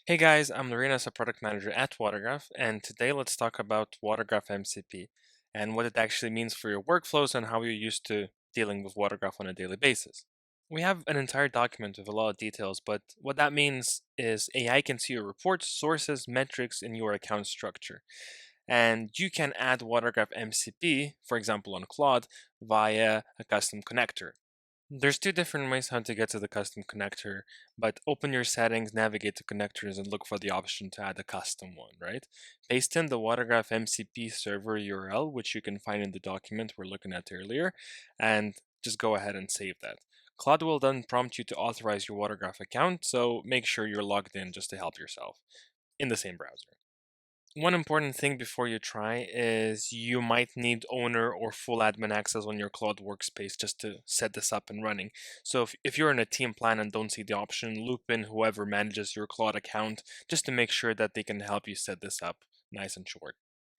Hey guys, I'm Laurynas, a product manager at Whatagraph, and today let's talk about Whatagraph MCP and what it actually means for your workflows and how you're used to dealing with Whatagraph on a daily basis. We have an entire document with a lot of details, but what that means is AI can see your reports, sources, metrics in your account structure. And you can add Whatagraph MCP, for example on Claude, via a custom connector. There's two different ways how to get to the custom connector, but open your settings, navigate to connectors, and look for the option to add a custom one, right? Paste in the Whatagraph MCP server URL, which you can find in the document we're looking at earlier, and just go ahead and save that. Claude will then prompt you to authorize your Whatagraph account, so make sure you're logged in just to help yourself in the same browser. One important thing before you try is you might need owner or full admin access on your Claude workspace just to set this up and running. So if you're in a team plan and don't see the option, loop in whoever manages your Claude account just to make sure that they can help you set this up nice and short.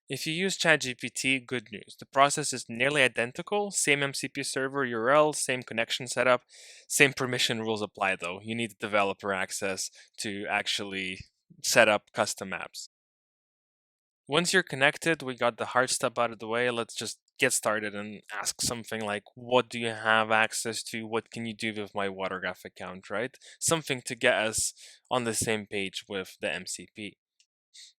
If you use ChatGPT, good news. The process is nearly identical, same MCP server URL, same connection setup, same permission rules apply though. You need developer access to actually set up custom apps. Once you're connected, we got the hard stuff out of the way. Let's just get started and ask something like, what do you have access to? What can you do with my Whatagraph account, right? Something to get us on the same page with the MCP.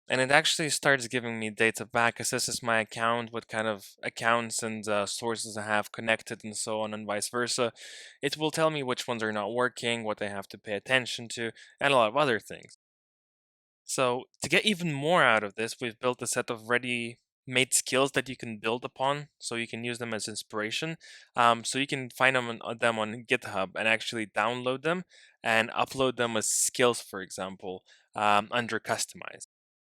And it actually starts giving me data back, assesses my account, what kind of accounts and sources I have connected, and so on, and vice versa. It will tell me which ones are not working, what I have to pay attention to, and a lot of other things. So to get even more out of this, we've built a set of ready-made skills that you can build upon, so you can use them as inspiration. So you can find them on GitHub and actually download them and upload them as skills, for example, under Customize.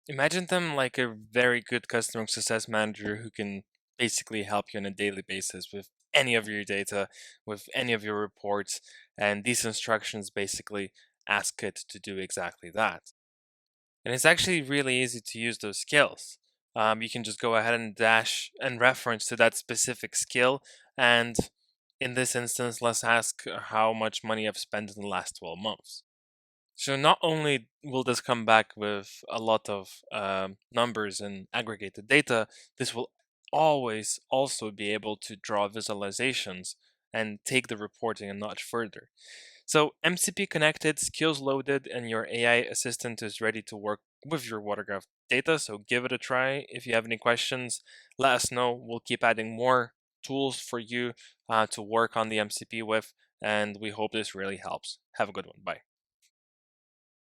Imagine them like a very good customer success manager who can basically help you on a daily basis with any of your data, with any of your reports, and these instructions basically ask it to do exactly that. And it's actually really easy to use those skills. You can just go ahead and dash and reference to that specific skill. And in this instance, let's ask how much money I've spent in the last 12 months. So not only will this come back with a lot of numbers and aggregated data, this will always also be able to draw visualizations and take the reporting a notch further. So MCP connected, skills loaded, and your AI assistant is ready to work with your Whatagraph data. So give it a try. If you have any questions, let us know. We'll keep adding more tools for you to work on the MCP with, and we hope this really helps. Have a good one. Bye.